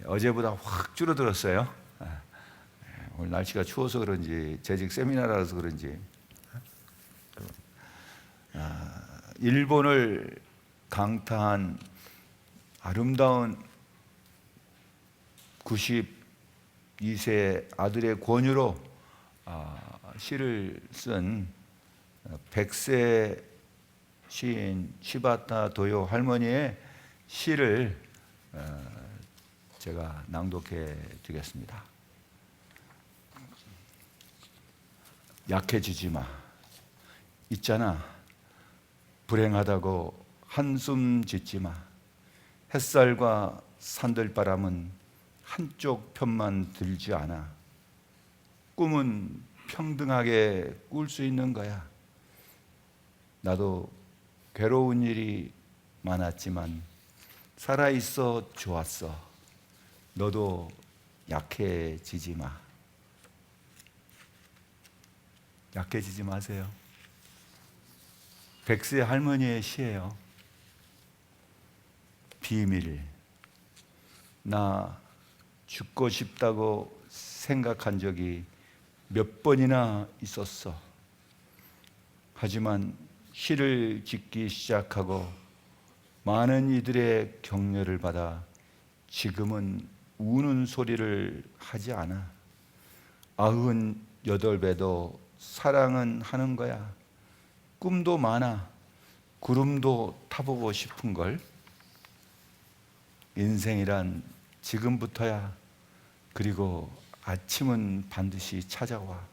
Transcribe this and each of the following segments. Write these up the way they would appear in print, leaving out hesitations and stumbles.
어제보다 확 줄어들었어요. 오늘 날씨가 추워서 그런지 재직 세미나라서 그런지 일본을 강타한 아름다운 92세 아들의 권유로 시를 쓴 백세 시인 시바타 도요 할머니의 시를 제가 낭독해 드리겠습니다. 약해지지 마. 있잖아. 불행하다고 한숨 짓지 마. 햇살과 산들바람은 한쪽 편만 들지 않아. 꿈은 평등하게 꿀 수 있는 거야. 나도 괴로운 일이 많았지만 살아있어 좋았어. 너도 약해지지 마. 약해지지 마세요. 백세 할머니의 시예요. 비밀. 나 죽고 싶다고 생각한 적이 몇 번이나 있었어. 하지만 시를 짓기 시작하고 많은 이들의 격려를 받아 지금은 우는 소리를 하지 않아. 98배도 사랑은 하는 거야. 꿈도 많아. 구름도 타보고 싶은 걸. 인생이란 지금부터야. 그리고 아침은 반드시 찾아와.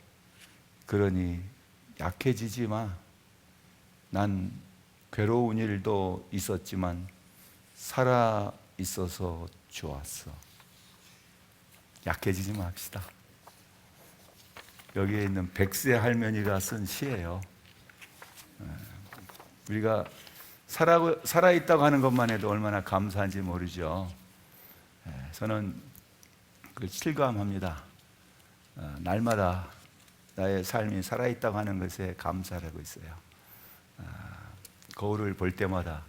그러니 약해지지 마. 난 괴로운 일도 있었지만 살아 있어서 좋았어. 약해지지 맙시다. 여기에 있는 백세 할머니가 쓴 시예요. 우리가 살아있다고 하는 것만 해도 얼마나 감사한지 모르죠. 저는 그걸 실감합니다. 날마다 나의 삶이 살아있다고 하는 것에 감사를 하고 있어요. 거울을 볼 때마다,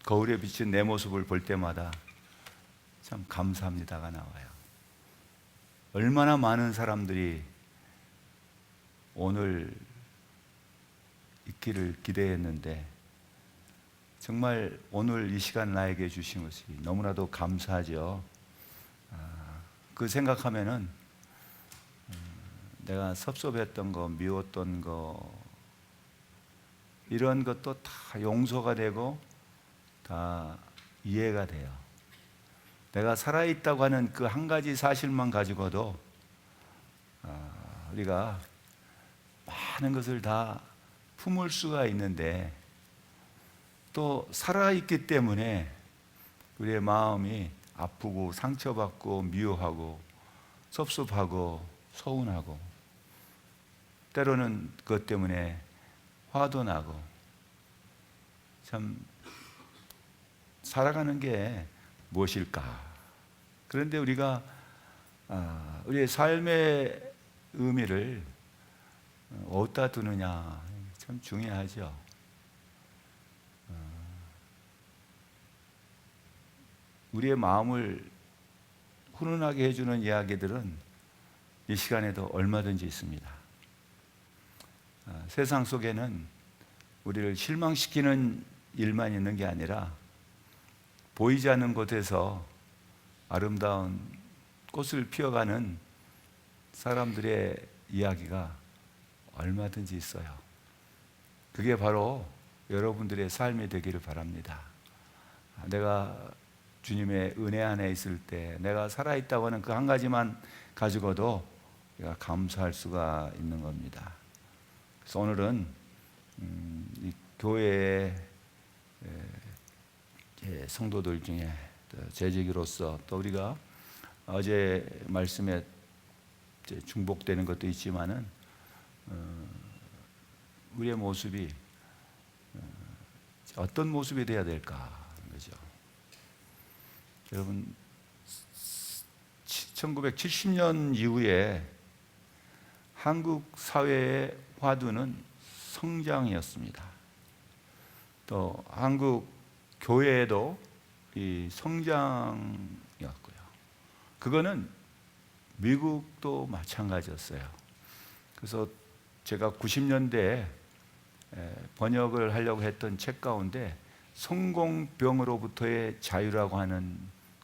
거울에 비친 내 모습을 볼 때마다 참 감사합니다가 나와요. 얼마나 많은 사람들이 오늘 있기를 기대했는데 정말 오늘 이 시간 나에게 주신 것이 너무나도 감사하죠. 그 생각하면은 내가 섭섭했던 거, 미웠던 거 이런 것도 다 용서가 되고 다 이해가 돼요. 내가 살아있다고 하는 그 한 가지 사실만 가지고도 우리가 많은 것을 다 품을 수가 있는데 또 살아있기 때문에 우리의 마음이 아프고 상처받고 미워하고 섭섭하고 서운하고 때로는 그것 때문에 화도 나고 참 살아가는 게 무엇일까? 그런데 우리가 우리의 삶의 의미를 어디다 두느냐 참 중요하죠. 우리의 마음을 훈훈하게 해주는 이야기들은 이 시간에도 얼마든지 있습니다. 세상 속에는 우리를 실망시키는 일만 있는 게 아니라 보이지 않는 곳에서 아름다운 꽃을 피워가는 사람들의 이야기가 얼마든지 있어요. 그게 바로 여러분들의 삶이 되기를 바랍니다. 내가 주님의 은혜 안에 있을 때 내가 살아있다고 하는 그 한 가지만 가지고도 내가 감사할 수가 있는 겁니다. 그래서 오늘은 이 교회의 성도들 중에 재직으로서 또 우리가 어제 말씀에 중복되는 것도 있지만은 우리의 모습이 어떤 모습이 되어야 될까 하는 거죠. 여러분 1970년 이후에 한국 사회의 화두는 성장이었습니다. 또 한국 교회에도 이 성장이었고요. 그거는 미국도 마찬가지였어요. 그래서 제가 90년대에 번역을 하려고 했던 책 가운데 성공병으로부터의 자유라고 하는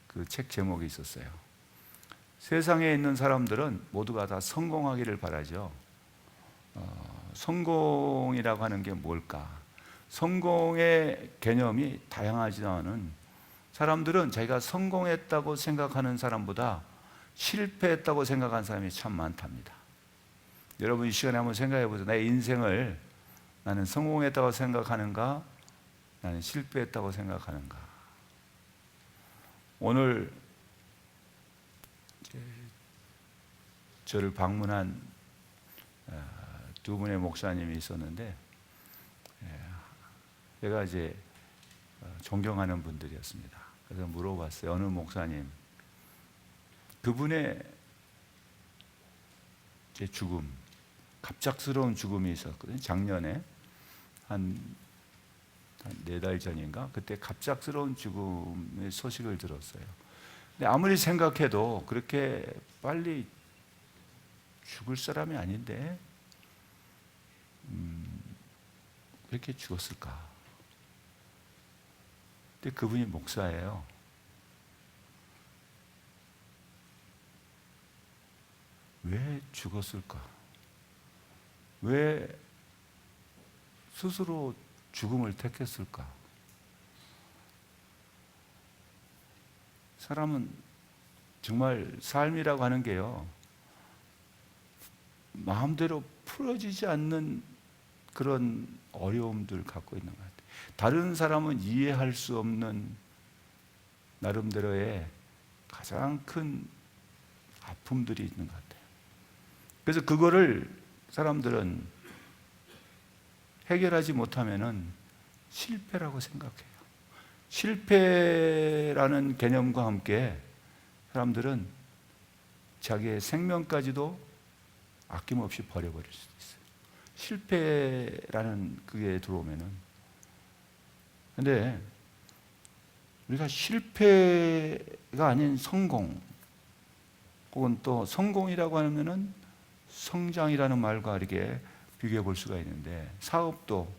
그 책 제목이 있었어요. 세상에 있는 사람들은 모두가 다 성공하기를 바라죠. 성공이라고 하는 게 뭘까? 성공의 개념이 다양하지만은 사람들은 자기가 성공했다고 생각하는 사람보다 실패했다고 생각하는 사람이 참 많답니다. 여러분 이 시간에 한번 생각해 보세요. 내 인생을 나는 성공했다고 생각하는가? 나는 실패했다고 생각하는가? 오늘 저를 방문한 두 분의 목사님이 있었는데 제가 이제 존경하는 분들이었습니다. 그래서 물어봤어요. 어느 목사님? 그분의 제 죽음, 갑작스러운 죽음이 있었거든요. 작년에 한 4달 전인가? 그때 갑작스러운 죽음의 소식을 들었어요. 근데 아무리 생각해도 그렇게 빨리 죽을 사람이 아닌데 왜 이렇게 죽었을까? 근데 그분이 목사예요. 왜 죽었을까? 왜 스스로 죽음을 택했을까? 사람은 정말 삶이라고 하는 게요, 마음대로 풀어지지 않는 그런 어려움들 갖고 있는 것 같아요. 다른 사람은 이해할 수 없는 나름대로의 가장 큰 아픔들이 있는 것 같아요. 그래서 그거를 사람들은 해결하지 못하면은 실패라고 생각해요. 실패라는 개념과 함께 사람들은 자기의 생명까지도 아낌없이 버려버릴 수도 있어요. 실패라는 그게 들어오면은. 근데 우리가 실패가 아닌 성공, 혹은 또 성공이라고 하면은 성장이라는 말과 이렇게 비교해 볼 수가 있는데, 사업도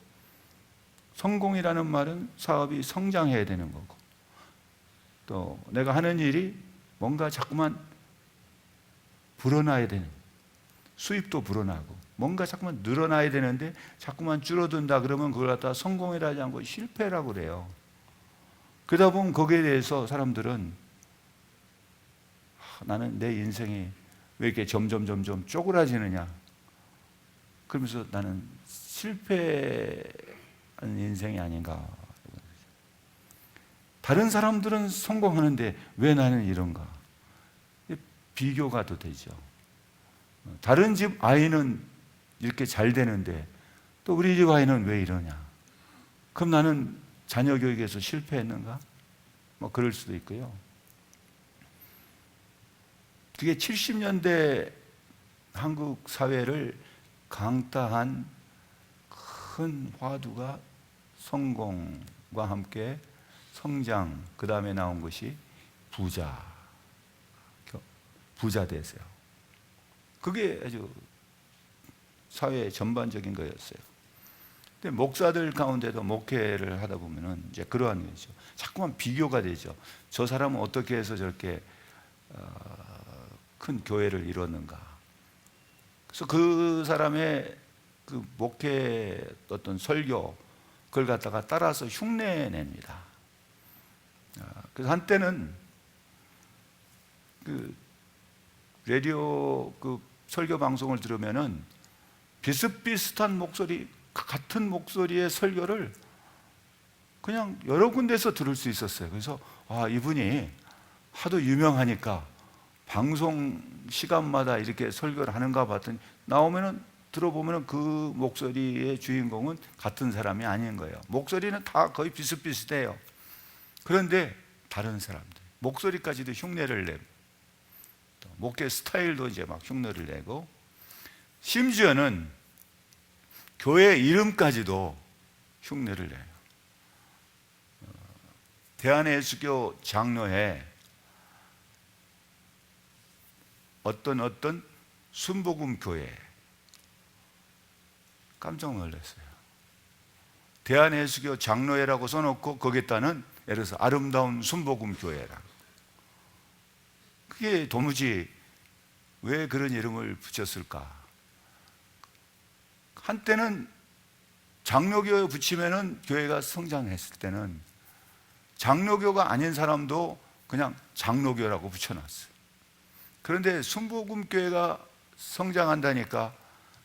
성공이라는 말은 사업이 성장해야 되는 거고, 또 내가 하는 일이 뭔가 자꾸만 불어나야 되는, 수입도 불어나고 뭔가 자꾸만 늘어나야 되는데 자꾸만 줄어든다 그러면 그걸 갖다 성공이라 하지 않고 실패라고 그래요. 그러다 보면 거기에 대해서 사람들은 나는 내 인생이 왜 이렇게 점점 쪼그라지느냐, 그러면서 나는 실패하는 인생이 아닌가. 다른 사람들은 성공하는데 왜 나는 이런가? 비교가 또 되죠. 다른 집 아이는 이렇게 잘 되는데 또 우리 집 아이는 왜 이러냐? 그럼 나는 자녀 교육에서 실패했는가? 뭐 그럴 수도 있고요. 그게 70년대 한국 사회를 강타한 큰 화두가 성공과 함께 성장, 그 다음에 나온 것이 부자 되세요. 그게 아주 사회 전반적인 거였어요. 근데 목사들 가운데도 목회를 하다 보면은 이제 그러한 거죠. 자꾸만 비교가 되죠. 저 사람은 어떻게 해서 저렇게 큰 교회를 이뤘는가. 그래서 그 사람의 그 목회 어떤 설교, 그걸 갖다가 따라서 흉내냅니다. 그래서 한때는 그 라디오 그 설교 방송을 들으면은 비슷비슷한 목소리, 같은 목소리의 설교를 그냥 여러 군데서 들을 수 있었어요. 그래서 이분이 하도 유명하니까 방송 시간마다 이렇게 설교를 하는가 봤더니 나오면은 들어보면은 그 목소리의 주인공은 같은 사람이 아닌 거예요. 목소리는 다 거의 비슷비슷해요. 그런데 다른 사람들 목소리까지도 흉내를 내고, 목회 스타일도 이제 막 흉내를 내고, 심지어는 교회 이름까지도 흉내를 내요. 대한예수교 장로회 어떤 순복음 교회, 깜짝 놀랐어요. 대한예수교 장로회라고 써놓고 거기에다는 예를 들어서 아름다운 순복음 교회라고. 그게 도무지 왜 그런 이름을 붙였을까? 한때는 장로교에 붙이면은 교회가 성장했을 때는 장로교가 아닌 사람도 그냥 장로교라고 붙여놨어요. 그런데 순복음교회가 성장한다니까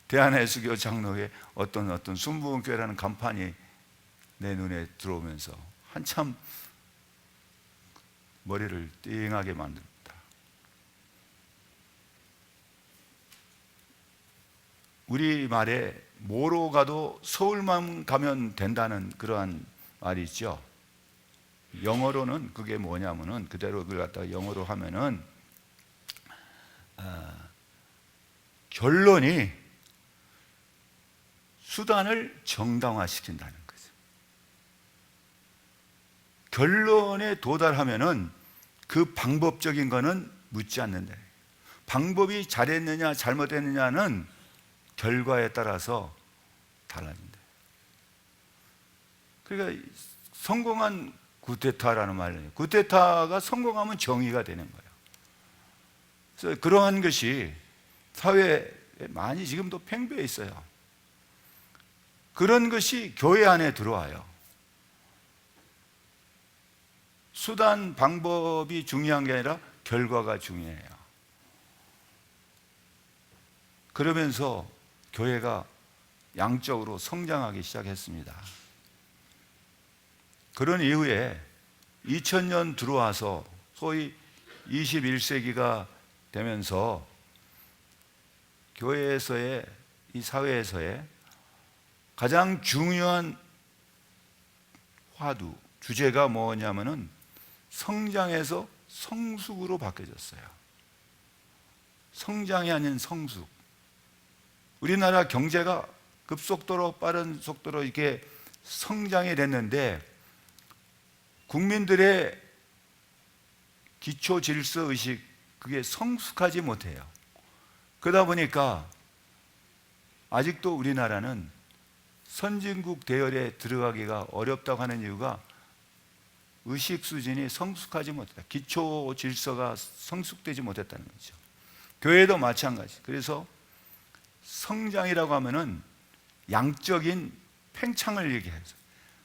대한예수교 장로회 어떤 순복음교회라는 간판이 내 눈에 들어오면서 한참 머리를 띵하게 만듭니다. 우리말에 뭐로 가도 서울만 가면 된다는 그러한 말이 있죠. 영어로는 그게 뭐냐면은 그대로 그걸 갖다가 영어로 하면은 결론이 수단을 정당화시킨다는 거죠. 결론에 도달하면은 그 방법적인 거는 묻지 않는다. 방법이 잘했느냐 잘못했느냐는 결과에 따라서 달라진다. 그러니까 성공한 구테타라는 말이에요. 구테타가 성공하면 정의가 되는 거예요. 그래서 그러한 것이 사회에 많이 지금도 팽배해 있어요. 그런 것이 교회 안에 들어와요. 수단, 방법이 중요한 게 아니라 결과가 중요해요. 그러면서 교회가 양적으로 성장하기 시작했습니다. 그런 이후에 2000년 들어와서 소위 21세기가 되면서 교회에서의, 이 사회에서의 가장 중요한 화두, 주제가 뭐냐면은 성장에서 성숙으로 바뀌어졌어요. 성장이 아닌 성숙. 우리나라 경제가 급속도로 빠른 속도로 이렇게 성장이 됐는데 국민들의 기초 질서 의식, 그게 성숙하지 못해요. 그러다 보니까 아직도 우리나라는 선진국 대열에 들어가기가 어렵다고 하는 이유가 의식 수준이 성숙하지 못했다. 기초 질서가 성숙되지 못했다는 거죠. 교회도 마찬가지. 그래서 성장이라고 하면은 양적인 팽창을 얘기해서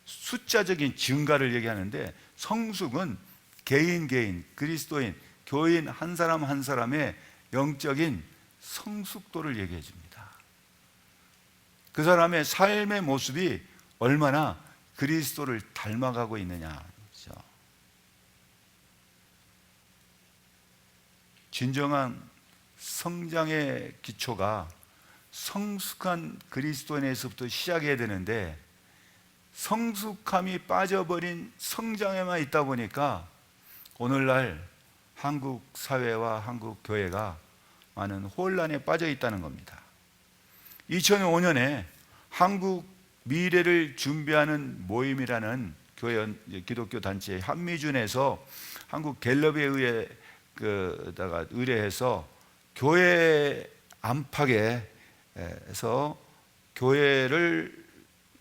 숫자적인 증가를 얘기하는데, 성숙은 개인, 그리스도인, 교인 한 사람 한 사람의 영적인 성숙도를 얘기해 줍니다. 그 사람의 삶의 모습이 얼마나 그리스도를 닮아가고 있느냐. 그렇죠? 진정한 성장의 기초가 성숙한 그리스도인에서부터 시작해야 되는데, 성숙함이 빠져버린 성장에만 있다 보니까 오늘날 한국 사회와 한국 교회가 많은 혼란에 빠져 있다는 겁니다. 2005년에 한국 미래를 준비하는 모임이라는 교회 기독교 단체 한미준에서 한국 갤럽에 의뢰해서 교회 안팎에서 교회를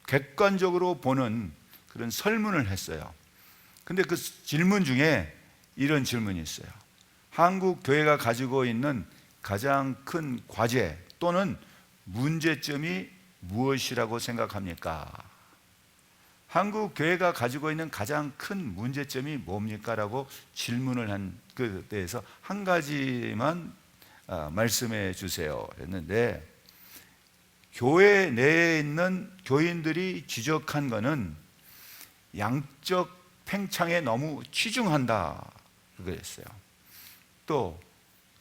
객관적으로 보는 그런 설문을 했어요. 근데 그 질문 중에 이런 질문이 있어요. 한국 교회가 가지고 있는 가장 큰 과제 또는 문제점이 무엇이라고 생각합니까? 한국 교회가 가지고 있는 가장 큰 문제점이 뭡니까? 라고 질문을 한 그에 대해서 한 가지만 말씀해 주세요 했는데, 교회 내에 있는 교인들이 지적한 것은 양적 팽창에 너무 치중한다 그랬어요. 또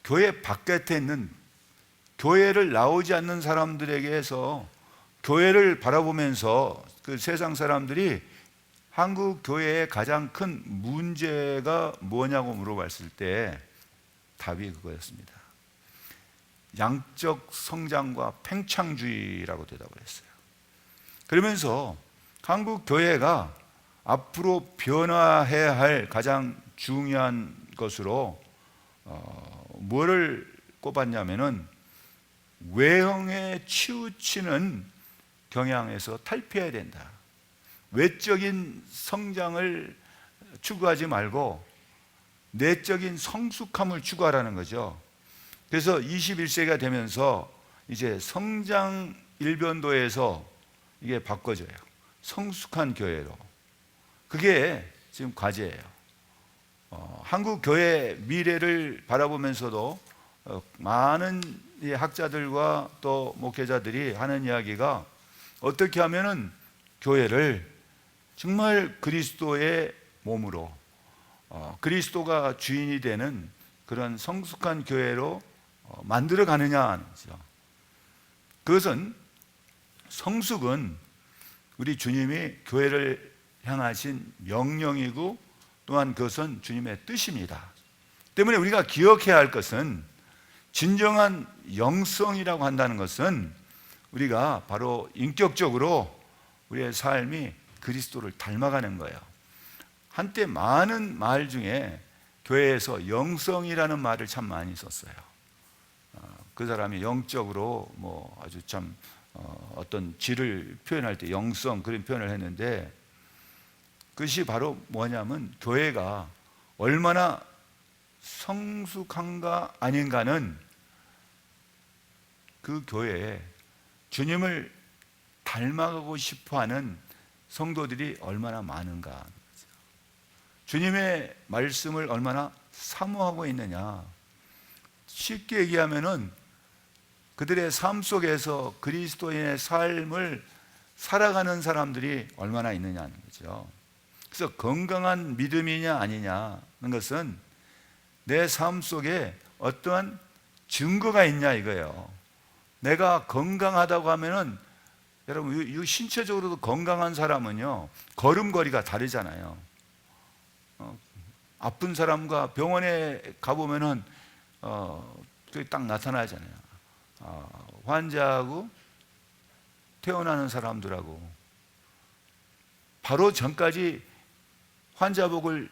교회 바깥에 있는, 교회를 나오지 않는 사람들에게서 교회를 바라보면서 그 세상 사람들이 한국 교회의 가장 큰 문제가 뭐냐고 물어봤을 때 답이 그거였습니다. 양적 성장과 팽창주의라고 대답을 했어요. 그러면서 한국 교회가 앞으로 변화해야 할 가장 중요한 것으로 뭐를 꼽았냐면은 외형에 치우치는 경향에서 탈피해야 된다. 외적인 성장을 추구하지 말고 내적인 성숙함을 추구하라는 거죠. 그래서 21세기가 되면서 이제 성장 일변도에서 이게 바꿔져요. 성숙한 교회로. 그게 지금 과제예요. 한국 교회 미래를 바라보면서도 많은 학자들과 또 목회자들이 하는 이야기가 어떻게 하면은 교회를 정말 그리스도의 몸으로 그리스도가 주인이 되는 그런 성숙한 교회로 만들어 가느냐는 거죠. 그것은 성숙은 우리 주님이 교회를 향하신 명령이고 또한 그것은 주님의 뜻입니다. 때문에 우리가 기억해야 할 것은 진정한 영성이라고 한다는 것은 우리가 바로 인격적으로 우리의 삶이 그리스도를 닮아가는 거예요. 한때 많은 말 중에 교회에서 영성이라는 말을 참 많이 썼어요. 그 사람이 영적으로 뭐 아주 참 어떤 질을 표현할 때 영성 그런 표현을 했는데 그것이 바로 뭐냐면 교회가 얼마나 성숙한가 아닌가는 그 교회에 주님을 닮아가고 싶어하는 성도들이 얼마나 많은가, 주님의 말씀을 얼마나 사모하고 있느냐. 쉽게 얘기하면은 그들의 삶 속에서 그리스도인의 삶을 살아가는 사람들이 얼마나 있느냐는 거죠. 그래서 건강한 믿음이냐 아니냐는 것은 내 삶 속에 어떠한 증거가 있냐 이거예요. 내가 건강하다고 하면은 여러분 이 신체적으로도 건강한 사람은요 걸음걸이가 다르잖아요. 아픈 사람과 병원에 가보면은 그게 딱 나타나잖아요. 환자하고 퇴원하는 사람들하고 바로 전까지 환자복을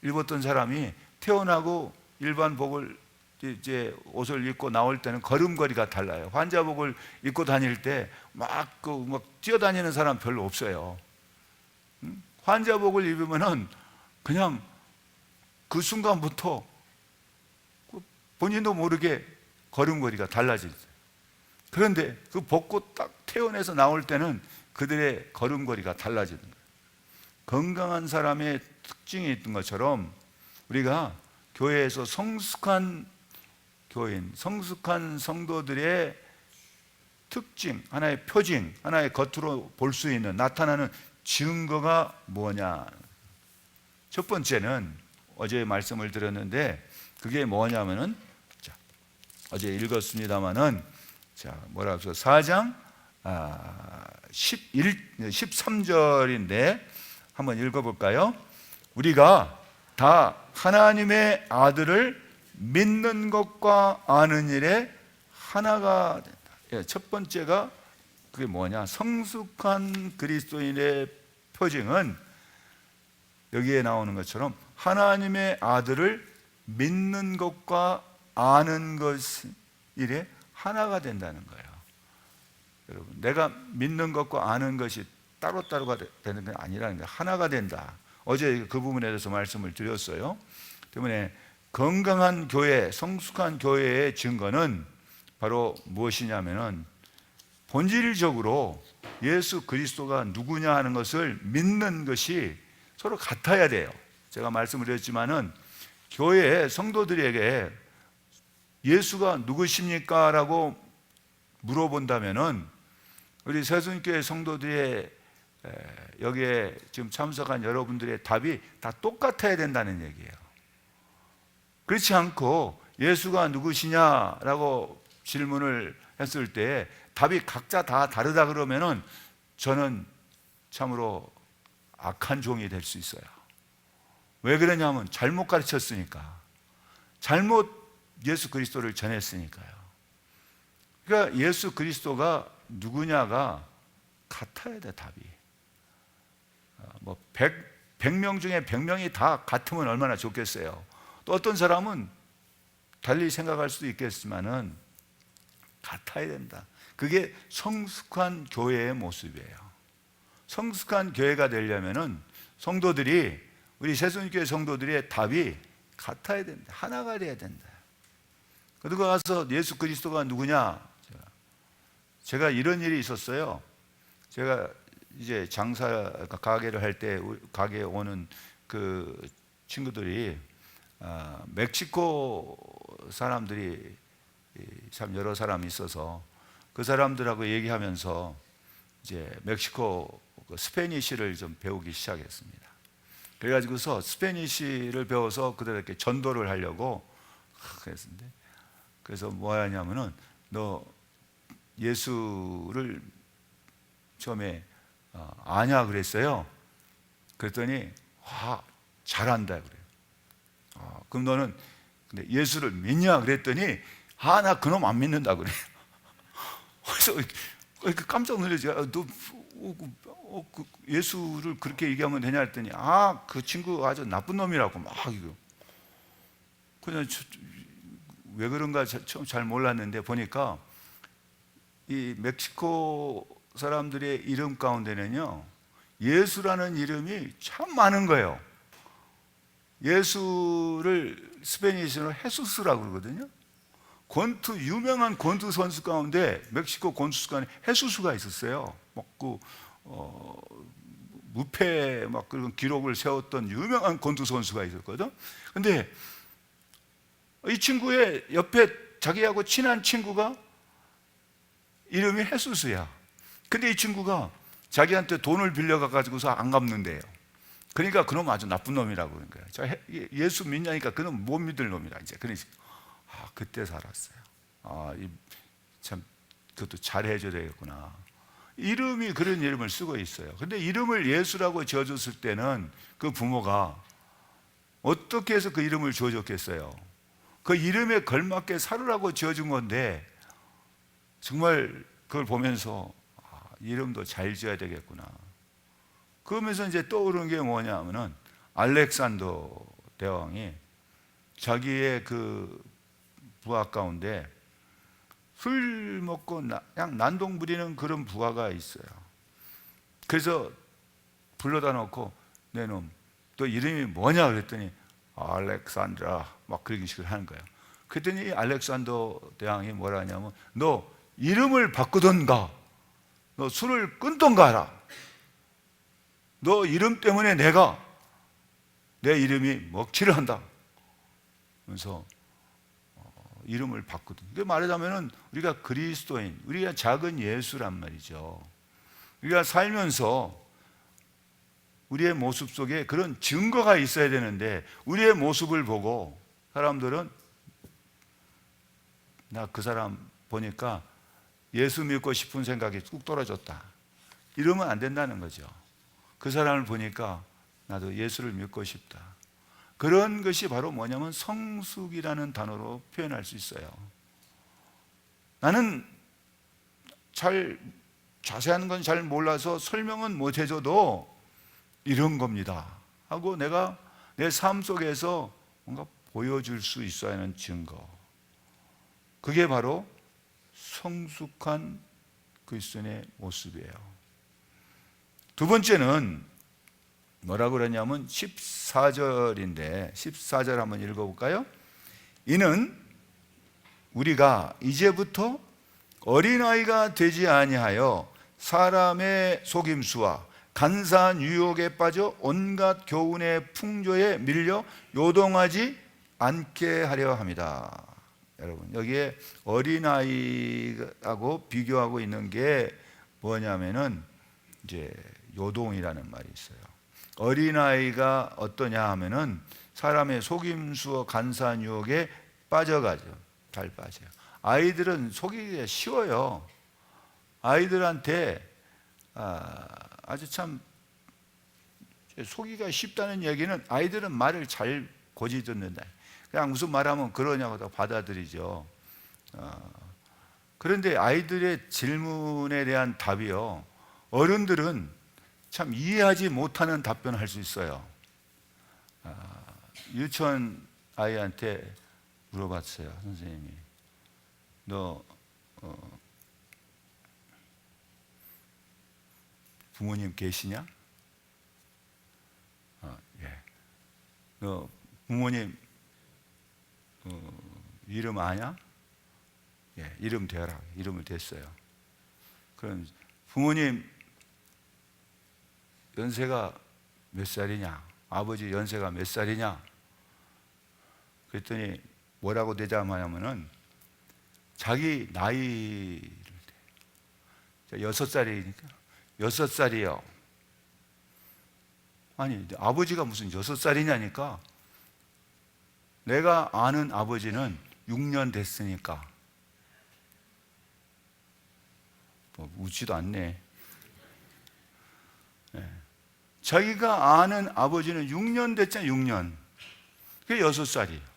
입었던 사람이 퇴원하고 일반 복을 이제 옷을 입고 나올 때는 걸음걸이가 달라요. 환자복을 입고 다닐 때 막 뛰어다니는 사람 별로 없어요. 환자복을 입으면은 그냥 그 순간부터 본인도 모르게 걸음걸이가 달라지죠. 그런데 그 벗고 딱 퇴원해서 나올 때는 그들의 걸음걸이가 달라지는 거예요. 건강한 사람의 특징이 있던 것처럼 우리가 교회에서 성숙한 교인, 성숙한 성도들의 특징, 하나의 표징, 하나의 겉으로 볼 수 있는 나타나는 증거가 뭐냐. 첫 번째는 어제 말씀을 드렸는데 그게 뭐냐면은 어제 읽었습니다마는 뭐라고 해서 4장 13절인데 한번 읽어볼까요? 우리가 다 하나님의 아들을 믿는 것과 아는 일에 하나가 된다. 첫 번째가 그게 뭐냐? 성숙한 그리스도인의 표징은 여기에 나오는 것처럼 하나님의 아들을 믿는 것과 아는 것 일에 하나가 된다는 거예요. 여러분, 내가 믿는 것과 아는 것이 따로따로가 되는 게 아니라는 게 하나가 된다. 어제 그 부분에 대해서 말씀을 드렸어요. 때문에 건강한 교회, 성숙한 교회의 증거는 바로 무엇이냐면은 본질적으로 예수 그리스도가 누구냐 하는 것을 믿는 것이 서로 같아야 돼요. 제가 말씀을 드렸지만은 교회의 성도들에게 예수가 누구십니까? 라고 물어본다면은 우리 새순교회 성도들의 여기에 지금 참석한 여러분들의 답이 다 똑같아야 된다는 얘기예요. 그렇지 않고 예수가 누구시냐라고 질문을 했을 때 답이 각자 다 다르다 그러면은 저는 참으로 악한 종이 될 수 있어요. 왜 그러냐면 잘못 가르쳤으니까, 잘못 예수 그리스도를 전했으니까요. 그러니까 예수 그리스도가 누구냐가 같아야 돼. 답이 뭐 100명 중에 100명이 다 같으면 얼마나 좋겠어요. 또 어떤 사람은 달리 생각할 수도 있겠지만은 같아야 된다. 그게 성숙한 교회의 모습이에요. 성숙한 교회가 되려면은 성도들이, 우리 새순교회 성도들의 답이 같아야 된다. 하나가 돼야 된다. 그리고 가서 예수 그리스도가 누구냐? 제가 이런 일이 있었어요. 제가 이제 가게를 할 때 가게에 오는 그 친구들이 멕시코 사람들이 참 여러 사람이 있어서 그 사람들하고 얘기하면서 이제 멕시코 스페니쉬를 좀 배우기 시작했습니다. 그래가지고서 스페니쉬를 배워서 그들에게 전도를 하려고 그랬는데, 그래서 뭐 하냐면은 너 예수를 처음에 아냐 그랬어요. 그랬더니 잘한다 그래요. 그럼 너는 근데 예수를 믿냐 그랬더니 나 그놈 안 믿는다 그래요. 그래서 깜짝 놀라죠. 너 예수를 그렇게 얘기하면 되냐 했더니 그 친구 아주 나쁜 놈이라고 막 이거. 그냥 왜 그런가 처음 잘 몰랐는데 보니까 이 멕시코 사람들의 이름 가운데는요 예수라는 이름이 참 많은 거예요. 예수를 스페니쉬로 헤수스라고 그러거든요. 유명한 권투 선수 가운데 멕시코 권투 선수 가운데 헤수스가 있었어요. 무패 그런 기록을 세웠던 유명한 권투 선수가 있었거든. 근데 이 친구의 옆에 자기하고 친한 친구가 이름이 헤수스야. 근데 이 친구가 자기한테 돈을 빌려가지고서 안 갚는데요. 그러니까 그놈 아주 나쁜 놈이라고 그런 거야. 예수 믿냐니까 그놈 못 믿을 놈이라 이제. 그러니까 그때 살았어요. 참 그것도 잘해줘야 되겠구나. 이름이 그런 이름을 쓰고 있어요. 근데 이름을 예수라고 지어줬을 때는 그 부모가 어떻게 해서 그 이름을 지어줬겠어요? 그 이름에 걸맞게 살으라고 지어준 건데 정말 그걸 보면서 이름도 잘 지어야 되겠구나. 그러면서 이제 떠오르는 게 뭐냐 하면은 알렉산더 대왕이 자기의 그 부하 가운데 술 먹고 그냥 난동 부리는 그런 부하가 있어요. 그래서 불러다 놓고 내 놈, 너 이름이 뭐냐 그랬더니 알렉산드라 막 그런 식으로 하는 거예요. 그랬더니 알렉산더 대왕이 뭐라 하냐면 너 이름을 바꾸던가 너 술을 끊던가 하라. 너 이름 때문에 내가 내 이름이 먹칠을 한다. 그래서 이름을 바꾸든. 말하자면은 우리가 그리스도인, 우리가 작은 예수란 말이죠. 우리가 살면서 우리의 모습 속에 그런 증거가 있어야 되는데 우리의 모습을 보고 사람들은 나 그 사람 보니까 예수 믿고 싶은 생각이 뚝 떨어졌다. 이러면 안 된다는 거죠. 그 사람을 보니까 나도 예수를 믿고 싶다. 그런 것이 바로 뭐냐면 성숙이라는 단어로 표현할 수 있어요. 나는 자세한 건 잘 몰라서 설명은 못 해줘도 이런 겁니다 하고 내가 내 삶 속에서 뭔가 보여줄 수 있어야 하는 증거, 그게 바로 성숙한 그리스도인의 모습이에요. 두 번째는 뭐라고 그러냐면 14절인데 14절 한번 읽어볼까요? 이는 우리가 이제부터 어린아이가 되지 아니하여 사람의 속임수와 간사한 유혹에 빠져 온갖 교훈의 풍조에 밀려 요동하지 않게 하려 합니다. 여러분, 여기에 어린아이하고 비교하고 있는 게 뭐냐면은 이제 요동이라는 말이 있어요. 어린아이가 어떠냐 하면은 사람의 속임수와 간사한 유혹에 빠져가죠. 잘 빠져요. 아이들은 속이기가 쉬워요. 아이들한테 아주 참 속이기가 쉽다는 얘기는 아이들은 말을 잘 고지 듣는다. 그냥 무슨 말하면 그러냐고 다 받아들이죠. 그런데 아이들의 질문에 대한 답이요, 어른들은 참 이해하지 못하는 답변을 할 수 있어요. 유치원 아이한테 물어봤어요. 선생님이 너 부모님 계시냐? 예. 너 부모님 이름 아냐? 예, 이름 대라. 이름을 댔어요. 그럼 부모님 연세가 몇 살이냐? 아버지 연세가 몇 살이냐? 그랬더니 뭐라고 대답하냐면은 자기 나이를 6살이니까 6살이요. 아니 아버지가 무슨 6살이냐니까 내가 아는 아버지는 6년 됐으니까 뭐 웃지도 않네. 네. 자기가 아는 아버지는 6년 됐잖아요. 6년. 그게 6살이에요.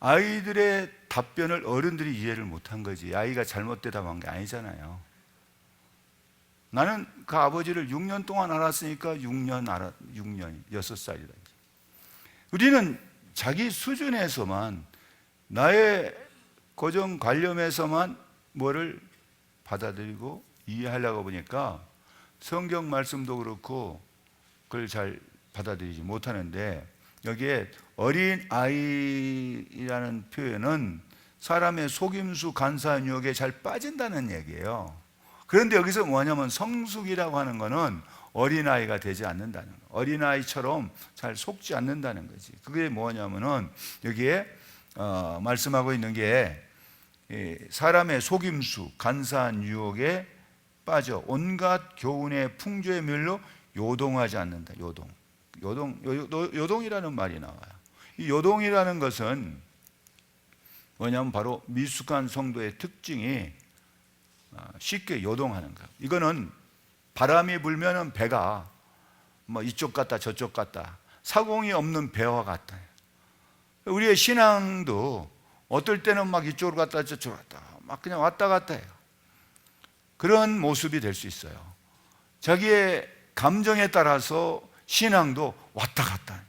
아이들의 답변을 어른들이 이해를 못한 거지. 아이가 잘못 대답한 게 아니잖아요. 나는 그 아버지를 6년 동안 알았으니까 6년 6살이다. 우리는 자기 수준에서만 나의 고정관념에서만 뭐를 받아들이고 이해하려고 보니까 성경 말씀도 그렇고 그걸 잘 받아들이지 못하는데, 여기에 어린 아이라는 표현은 사람의 속임수 간사한 유혹에 잘 빠진다는 얘기예요. 그런데 여기서 뭐냐면 성숙이라고 하는 거는 어린아이가 되지 않는다는 거, 어린아이처럼 잘 속지 않는다는 거지. 그게 뭐냐면은 여기에 말씀하고 있는 게 사람의 속임수 간사한 유혹에 빠져 온갖 교훈의 풍조의 멸로 요동하지 않는다. 요동이라는 말이 나와요. 이 요동이라는 것은 뭐냐면 바로 미숙한 성도의 특징이 쉽게 요동하는 거예요. 이거는 바람이 불면은 배가 뭐 이쪽 갔다 저쪽 갔다 사공이 없는 배와 같아요. 우리의 신앙도 어떨 때는 막 이쪽으로 갔다 저쪽으로 갔다 막 그냥 왔다 갔다 해요. 그런 모습이 될 수 있어요. 자기의 감정에 따라서 신앙도 왔다 갔다 해요.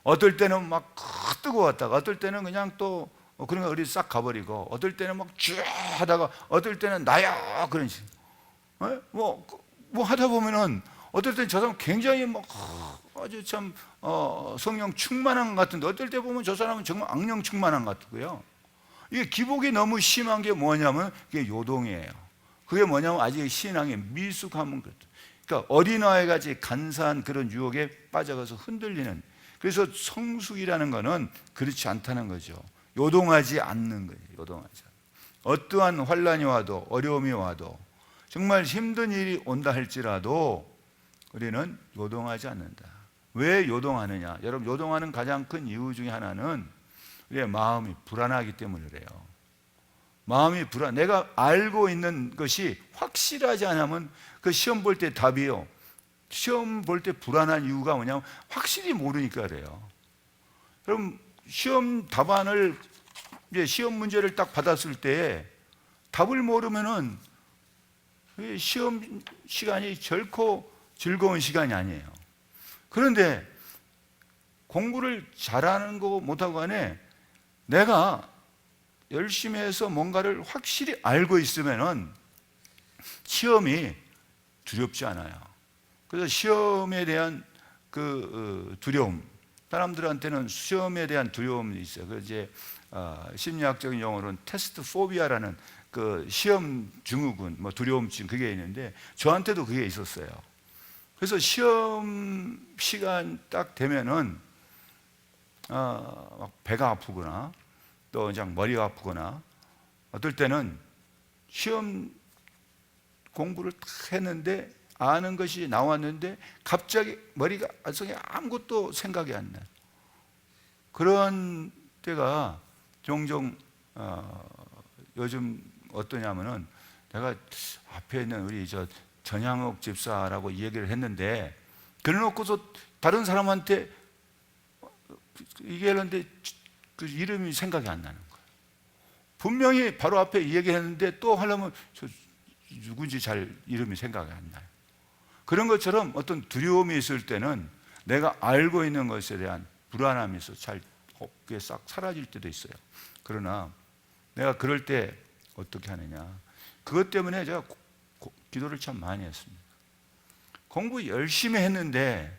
어떨 때는 막 뜨거웠다가 어떨 때는 그냥 또 그런 거 어디 싹 가버리고 어떨 때는 막 쭉 하다가 어떨 때는 나야 그런 식. 뭐 하다 보면은 어떨 때는 저 사람 굉장히 막 아주 참 성령 충만한 것 같은데 어떨 때 보면 저 사람은 정말 악령 충만한 것 같고요. 이게 기복이 너무 심한 게 뭐냐면 그게 요동이에요. 그게 뭐냐면 아직 신앙의 미숙함은 그렇다. 그러니까 어린아이같이 간사한 그런 유혹에 빠져가서 흔들리는. 그래서 성숙이라는 거는 그렇지 않다는 거죠. 요동하지 않는 거예요. 요동하지 않는. 어떠한 환란이 와도 어려움이 와도 정말 힘든 일이 온다 할지라도 우리는 요동하지 않는다. 왜 요동하느냐? 여러분, 요동하는 가장 큰 이유 중에 하나는 우리의 마음이 불안하기 때문에 그래요. 마음이 불안. 내가 알고 있는 것이 확실하지 않으면 그 시험 볼 때 답이요. 시험 볼 때 불안한 이유가 뭐냐면 확실히 모르니까 그래요. 그럼 시험 답안을 이제 시험 문제를 딱 받았을 때 답을 모르면은 시험 시간이 결코 즐거운 시간이 아니에요. 그런데 공부를 잘하는 거 못하고 간에 내가 열심히 해서 뭔가를 확실히 알고 있으면은 시험이 두렵지 않아요. 그래서 시험에 대한 그 두려움, 사람들한테는 시험에 대한 두려움이 있어요. 그 이제 심리학적인 용어로는 테스트 포비아라는 그 시험 증후군, 뭐 두려움증 그게 있는데 저한테도 그게 있었어요. 그래서 시험 시간 딱 되면은 막 배가 아프거나 또 그냥 머리가 아프거나 어떨 때는 시험 공부를 딱 했는데 아는 것이 나왔는데 갑자기 머리가 아무것도 생각이 안 나요. 그런 때가 종종 요즘 어떠냐면은 내가 앞에 있는 우리 전향욱 집사라고 얘기를 했는데 그래놓고서 다른 사람한테 얘기하는데 그 이름이 생각이 안 나는 거예요. 분명히 바로 앞에 얘기했는데 또 하려면 누군지 잘 이름이 생각이 안 나요. 그런 것처럼 어떤 두려움이 있을 때는 내가 알고 있는 것에 대한 불안함이 있어 잘 그게 싹 사라질 때도 있어요. 그러나 내가 그럴 때 어떻게 하느냐, 그것 때문에 제가 기도를 참 많이 했습니다. 공부 열심히 했는데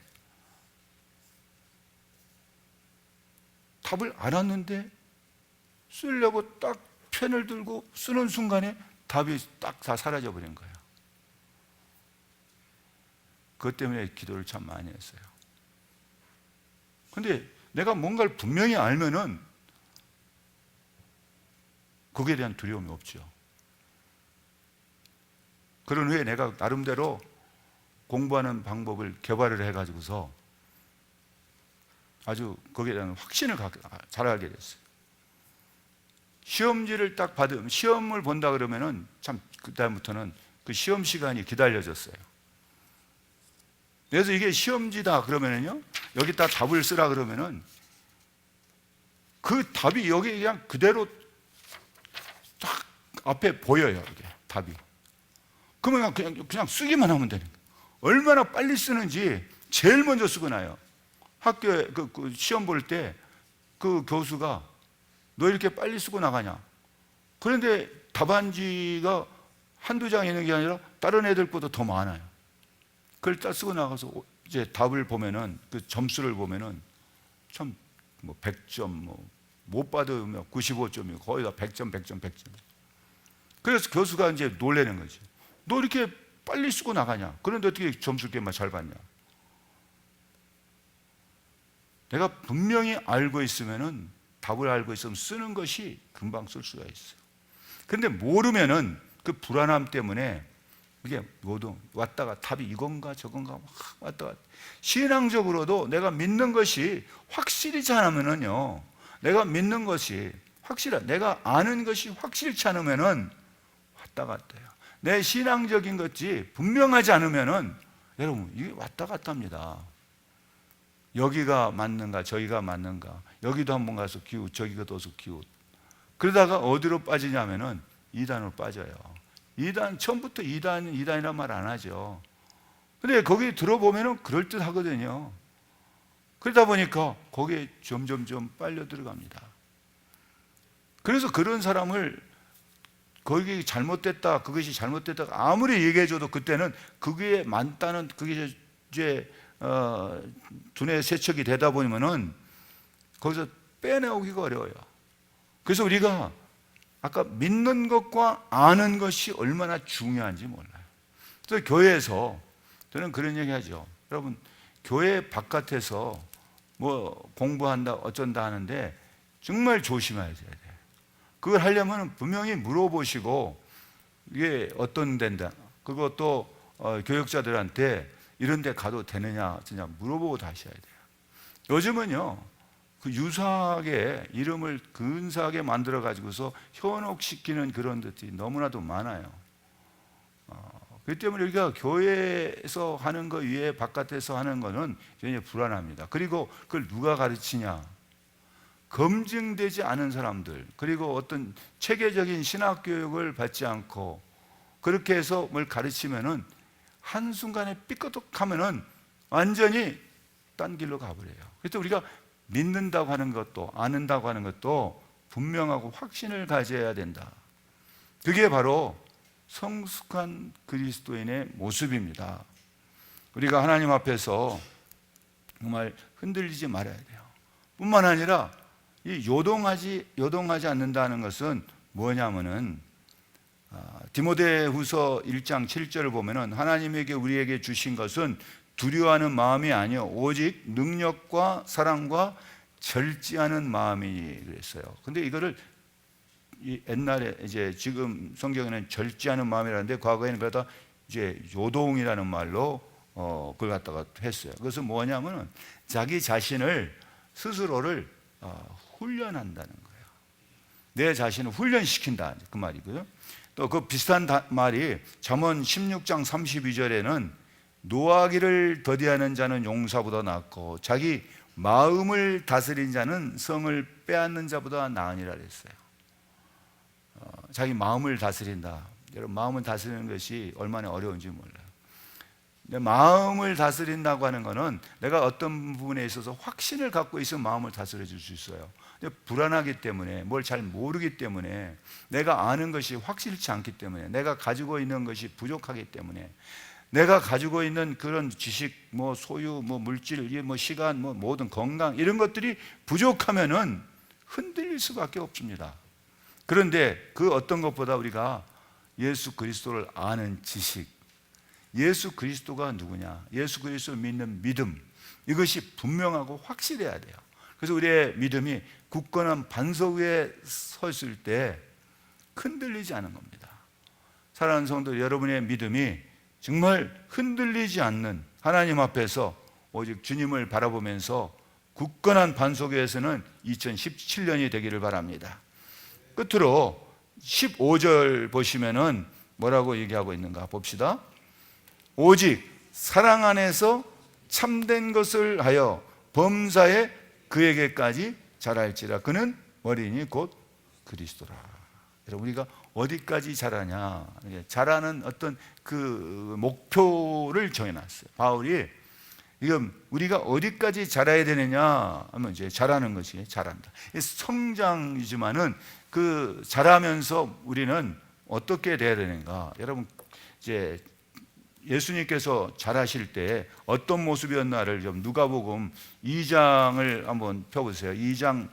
답을 알았는데 쓰려고 딱 펜을 들고 쓰는 순간에 답이 딱 다 사라져 버린 거예요. 그것 때문에 기도를 참 많이 했어요. 근데 내가 뭔가를 분명히 알면은 거기에 대한 두려움이 없죠. 그런 후에 내가 나름대로 공부하는 방법을 개발을 해가지고서 아주 거기에 대한 확신을 잘 알게 됐어요. 시험지를 딱 받으면, 시험을 본다 그러면은 참 그다음부터는 그 시험 시간이 기다려졌어요. 그래서 이게 시험지다 그러면은요, 여기다 답을 쓰라 그러면은 그 답이 여기 그냥 그대로 딱 앞에 보여요. 이게 답이. 그러면 그냥 쓰기만 하면 되는 거예요. 얼마나 빨리 쓰는지 제일 먼저 쓰고 나요. 학교에 그 시험 볼 때 그 교수가 너 이렇게 빨리 쓰고 나가냐? 그런데 답안지가 한두 장 있는 게 아니라 다른 애들보다 더 많아요. 그걸 딱 쓰고 나가서 이제 답을 보면은 그 점수를 보면은 참 뭐 100점 못 받으면 95점이고 거의 다 100점. 그래서 교수가 이제 놀라는 거지. 너 이렇게 빨리 쓰고 나가냐? 그런데 어떻게 점수를 이렇게 잘 받냐? 내가 분명히 알고 있으면은, 답을 알고 있으면 쓰는 것이 금방 쓸 수가 있어요. 그런데 모르면은 그 불안함 때문에 이게 모두 왔다가 답이 이건가 저건가 막 왔다 갔다. 신앙적으로도 내가 믿는 것이 확실히지 않으면은요, 내가 믿는 것이 내가 아는 것이 확실치 않으면은 왔다 갔다 해요. 내 신앙적인 것이 분명하지 않으면은 여러분 이게 왔다 갔다 합니다. 여기가 맞는가 저기가 맞는가, 여기도 한번 가서 기웃 저기가 도서 기웃. 그러다가 어디로 빠지냐면은 이단으로 빠져요. 이단, 처음부터 이단이란 말 안 하죠. 근데 거기 들어보면은 그럴듯하거든요. 그러다 보니까 거기에 점점점 빨려 들어갑니다. 그래서 그런 사람을 거기 잘못됐다, 그것이 잘못됐다 아무리 얘기해줘도 그때는 그게 맞다는, 그게 이제 두뇌 세척이 되다 보면은 거기서 빼내오기가 어려워요. 그래서 우리가 아까 믿는 것과 아는 것이 얼마나 중요한지 몰라요. 그래서 교회에서 저는 그런 얘기 하죠. 여러분, 교회 바깥에서 뭐 공부한다 어쩐다 하는데 정말 조심해야 돼요. 그걸 하려면 분명히 물어보시고, 이게 어떤 데인다, 그것도 교육자들한테 이런 데 가도 되느냐 진짜 물어보고 다시 해야 돼요. 요즘은요, 그 유사하게 이름을 근사하게 만들어 가지고서 현혹시키는 그런 것들이 너무나도 많아요. 그렇기 때문에 우리가 교회에서 하는 것 위에 바깥에서 하는 것은 굉장히 불안합니다. 그리고 그걸 누가 가르치냐? 검증되지 않은 사람들, 그리고 어떤 체계적인 신학 교육을 받지 않고 그렇게 해서 뭘 가르치면은 한순간에 삐끄덕하면은 완전히 딴 길로 가버려요. 그래서 우리가 믿는다고 하는 것도 아는다고 하는 것도 분명하고 확신을 가져야 된다. 그게 바로 성숙한 그리스도인의 모습입니다. 우리가 하나님 앞에서 정말 흔들리지 말아야 돼요. 뿐만 아니라 이 요동하지 않는다는 것은 뭐냐면은 디모데후서 1장 7절을 보면은 하나님에게 우리에게 주신 것은 두려워하는 마음이 아니요 오직 능력과 사랑과 절제하는 마음이 그랬어요. 근데 이거를 옛날에 이제 지금 성경에는 절제하는 마음이라는데 과거에는 그러다 이제 요동이라는 말로 그걸 갖다가 했어요. 그것은 뭐냐면은 자기 자신을 스스로를 훈련한다는 거예요. 내 자신을 훈련시킨다 그 말이고요. 또 그 비슷한 말이 잠언 16장 32절에는 노하기를 더디하는 자는 용사보다 낫고 자기 마음을 다스린 자는 성을 빼앗는 자보다 나으니라 그랬어요. 자기 마음을 다스린다. 여러분, 마음을 다스리는 것이 얼마나 어려운지 몰라요. 내 마음을 다스린다고 하는 것은 내가 어떤 부분에 있어서 확신을 갖고 있으면 마음을 다스려 줄 수 있어요. 근데 불안하기 때문에, 뭘 잘 모르기 때문에, 내가 아는 것이 확실치 않기 때문에, 내가 가지고 있는 것이 부족하기 때문에, 내가 가지고 있는 그런 지식, 뭐 소유, 뭐 물질, 뭐 시간, 뭐 모든 건강, 이런 것들이 부족하면은 흔들릴 수밖에 없습니다. 그런데 그 어떤 것보다 우리가 예수 그리스도를 아는 지식, 예수 그리스도가 누구냐, 예수 그리스도를 믿는 믿음, 이것이 분명하고 확실해야 돼요. 그래서 우리의 믿음이 굳건한 반석 위에 서 있을 때 흔들리지 않은 겁니다. 사랑하는 성도 여러분의 믿음이 정말 흔들리지 않는, 하나님 앞에서 오직 주님을 바라보면서 굳건한 반석 위에서는 2017년이 되기를 바랍니다. 끝으로 15절 보시면은 뭐라고 얘기하고 있는가 봅시다. 오직 사랑 안에서 참된 것을 하여 범사에 그에게까지 자랄지라. 그는 머리니 곧 그리스도라. 여러분, 우리가 어디까지 자라냐, 자라는 어떤 그 목표를 정해놨어요. 바울이 이건 우리가 어디까지 자라야 되느냐 하면 이제 자라는 것이 자란다. 성장이지만은 그 자라면서 우리는 어떻게 돼야 되는가? 여러분, 이제 예수님께서 자라실 때 어떤 모습이었나를 좀 누가복음 2장을 한번 펴보세요. 2장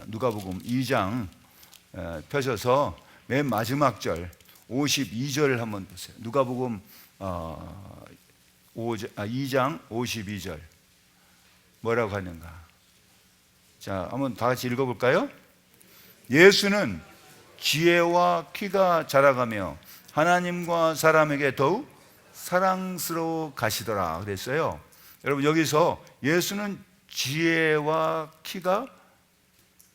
누가복음 2장 펴셔서 맨 마지막 절 52절을 한번 보세요. 누가복음 2장 52절 뭐라고 하는가? 자, 한번 다 같이 읽어볼까요? 예수는 지혜와 키가 자라가며 하나님과 사람에게 더욱 사랑스러워 가시더라 그랬어요. 여러분, 여기서 예수는 지혜와 키가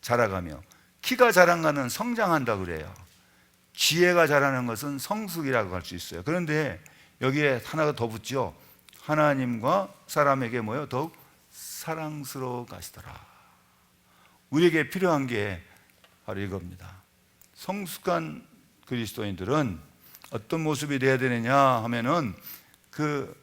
자라가며, 키가 자라가는 성장한다 그래요. 지혜가 자라는 것은 성숙이라고 할 수 있어요. 그런데 여기에 하나가 더 붙죠. 하나님과 사람에게 뭐요? 더욱 사랑스러워 가시더라. 우리에게 필요한 게 바로 이겁니다. 성숙한 그리스도인들은 어떤 모습이 되어야 되느냐 하면은 그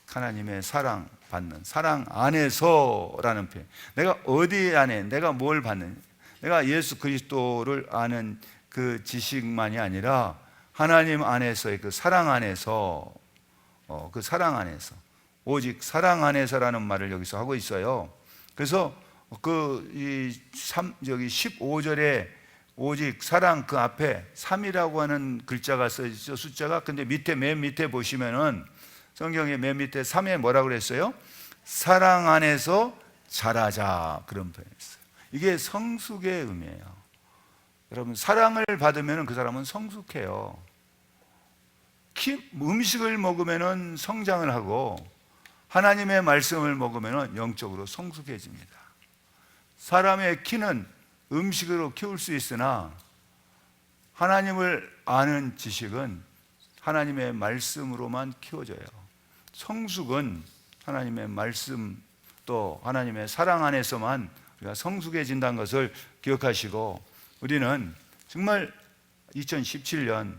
하나님의 사랑 받는, 사랑 안에서라는 표현. 내가 어디 안에, 내가 뭘 받느냐, 내가 예수 그리스도를 아는 그 지식만이 아니라 하나님 안에서의 그 사랑 안에서, 그 사랑 안에서, 오직 사랑 안에서라는 말을 여기서 하고 있어요. 그래서 여기 15절에 오직 사랑, 그 앞에 3이라고 하는 글자가 써 있죠, 숫자가. 근데 맨 밑에 보시면은 성경의 맨 밑에 3에 뭐라고 그랬어요? 사랑 안에서 자라자, 그런 표현이었어요. 이게 성숙의 의미예요. 여러분, 사랑을 받으면 그 사람은 성숙해요. 음식을 먹으면 성장을 하고 하나님의 말씀을 먹으면 영적으로 성숙해집니다. 사람의 키는 음식으로 키울 수 있으나 하나님을 아는 지식은 하나님의 말씀으로만 키워져요. 성숙은 하나님의 말씀, 또 하나님의 사랑 안에서만 우리가 성숙해진다는 것을 기억하시고, 우리는 정말 2017년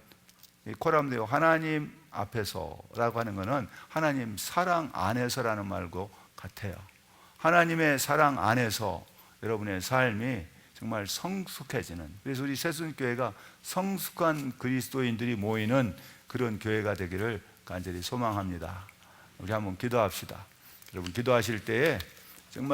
코람데오 하나님 앞에서라고 하는 것은 하나님 사랑 안에서라는 말과 같아요. 하나님의 사랑 안에서 여러분의 삶이 정말 성숙해지는, 그래서 우리 새순교회가 성숙한 그리스도인들이 모이는 그런 교회가 되기를 간절히 소망합니다. 우리 한번 기도합시다. 여러분, 기도하실 때에 정말